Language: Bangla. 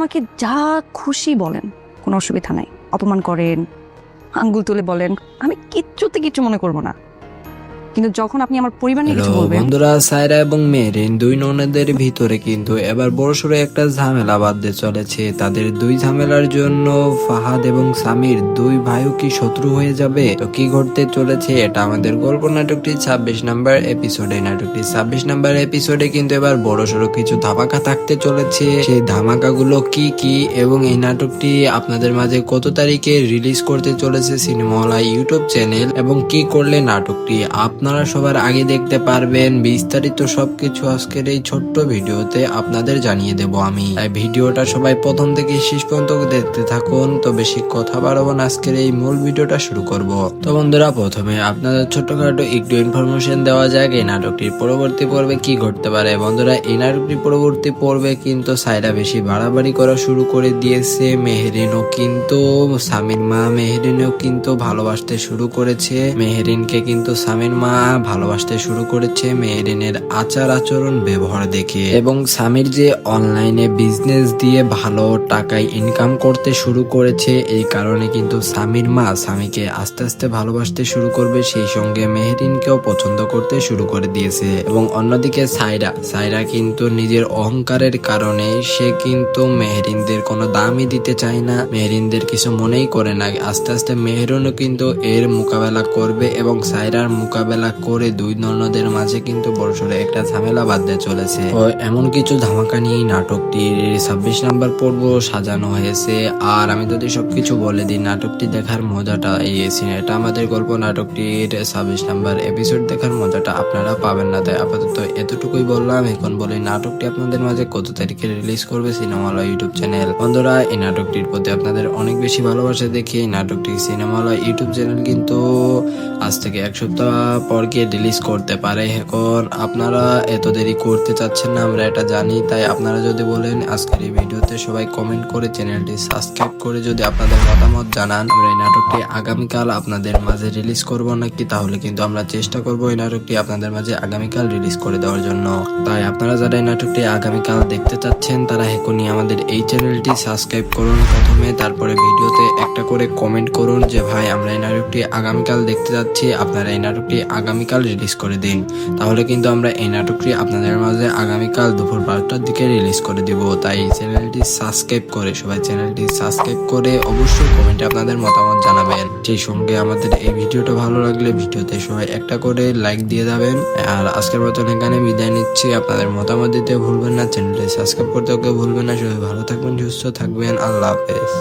আমাকে যা খুশি বলেন, কোনো অসুবিধা নাই। অপমান করেন, আঙ্গুল তুলে বলেন, আমি কিচ্ছু মনে করব না। কিন্তু যখন আপনি আমার পরিবার নিয়ে কিছু বলবেন। বন্ধুরা, সায়রা এবং মেহরিন দুই ননদের ভিতরে কিন্তু এবার বড়সড় একটা ঝামেলা বাঁধতে চলেছে। তাদের দুই ঝামেলার জন্য ফাহাদ এবং সামির দুই ভাইও কি শত্রু হয়ে যাবে? তো কি ঘটতে চলেছে এটা আমাদের গল্প নাটকটি 26 নাম্বার এপিসোডে। নাটকটি 26 নাম্বার এপিসোডে কিন্তু এবার বড়সড় কিছু ধামাকা থাকতে চলেছে। সেই ধামাকাগুলো কি কি এবং এই নাটকটি আপনাদের মাঝে কত তারিখে রিলিজ করতে চলেছে সিনেমা হল ইউটিউব চ্যানেল, এবং কি করলে নাটকটি আপনারা সবার আগে দেখতে পারবেন, বিস্তারিত সবকিছু আজকের এই ছোট্ট ভিডিওতে আপনাদের জানিয়ে দেব আমি। তাই ভিডিওটা সবাই প্রথম থেকে শেষ পর্যন্ত দেখতে থাকুন। তো বেশি কথা বাড়াবো না, আজকের এই মূল ভিডিওটা শুরু করব। তো বন্ধুরা, প্রথমে আপনাদের ছোটখাটো একটু ইনফরমেশন দেওয়া যাক এই নাটকটির পরবর্তী পর্বে কি ঘটতে পারে। বন্ধুরা, এই নাটকটির পরবর্তী পর্বে কিন্তু সায়রা বেশি বাড়াবাড়ি করা শুরু করে দিয়েছে। মেহরিনও কিন্তু সামির মা মেহরিনও কিন্তু ভালোবাসতে শুরু করেছে। মেহরিনকে কিন্তু সামির মা ভালোবাসতে শুরু করেছে মেহরিনের আচার আচরণ ব্যবহার দেখে। এবং সামির যে অনলাইনে বিজনেস দিয়ে ভালো টাকায় ইনকাম করতে শুরু করেছে, এই কারণে কিন্তু সামির মা সামিকে আস্তে আস্তে ভালোবাসতে শুরু করবে, সেই সঙ্গে মেহরিনকেও পছন্দ করতে শুরু করে দিয়েছে। এবং অন্যদিকে সায়রা কিন্তু নিজের অহংকারের কারণে সে কিন্তু মেহরিনদের কোনো দামই দিতে চায় না, মেহরিনদের কিছু মনেই করে না। আস্তে আস্তে মেহরিনও কিন্তু এর মোকাবেলা করবে এবং সায়রার মোকাবেলা করে দুই ননদের মাঝে কিন্তু বড়সড় একটা ঝামেলা বাঁধতে চলেছে। এমন কিছু ধামাকা নিয়ে নাটকটির 26 নাম্বার পর্ব সাজানো হয়েছে। আর আমি যদি সবকিছু বলে দিই, নাটকটি দেখার মজাটা এটা আমাদের গল্প নাটকটির 26 নাম্বার এপিসোড দেখার মজাটা আপনারা পাবেন না। তাই আপাতত এতটুকুই বললাম। এখন বলি নাটকটি আপনাদের মাঝে কত তারিখে রিলিজ করবে সিনেমা হল ইউটিউব চ্যানেল। বন্ধুরা, এই নাটকটির প্রতি আপনাদের অনেক বেশি ভালোবাসা দেখি এই নাটকটি সিনেমা হল ইউটিউব চ্যানেল কিন্তু আজ থেকে এক সপ্তাহ পর গিয়ে রিলিজ করতে পারে। এখন আপনারা এত দেরি করতে চাচ্ছেন না, আমরা এটা জানি। তাই আপনারা যদি বলেন আজকের এই ভিডিওতে সবাই কমেন্ট করে চ্যানেলটি সাবস্ক্রাইব করে যদি আপনাদের মতামত জানান, আমরা এই নাটকটি আগামীকাল আপনাদের মাঝে রিলিজ করব নাকি, তাহলে কিন্তু আমরা চেষ্টা করব এই নাটকটি আপনাদের মাঝে আগামীকাল রিলিজ করে দেওয়ার জন্য। তাই আপনারা যারা এই নাটকটি আগামীকাল দেখতে চাচ্ছেন তারা এখনই আমাদের এই চ্যানেলটি সাবস্ক্রাইব করুন প্রথমে, তারপরে ভিডিওতে একটা করে কমেন্ট করুন যে ভাই আমরা এই নাটকটি আগামীকাল দেখতে যাচ্ছি, আপনারা এই নাটকটি আগামীকাল রিলিজ করে দিন। তাহলে কিন্তু আমরা এই নাটকটি আপনাদের মাঝে আগামীকাল দুপুর 12টার দিকে রিলিজ করে দিব। তাই চ্যানেলটি সাবস্ক্রাইব করে সবাই চ্যানেলটি সাবস্ক্রাইব করে অবশ্যই কমেন্টে আপনাদের মতামত জানাবেন। সেই সঙ্গে আমাদের এই ভিডিওটা ভালো লাগলে ভিডিওতে সবাই একটা করে লাইক দিয়ে যাবেন। আর আজকের মতন এখানে বিদায় নিচ্ছি। আপনাদের মতামত দিতে ভুলবেন না, চ্যানেলটি সাবস্ক্রাইব করতে ভুলবেন না। সবাই ভালো থাকবেন, সুস্থ থাকবেন, আল্লাহ হাফেজ।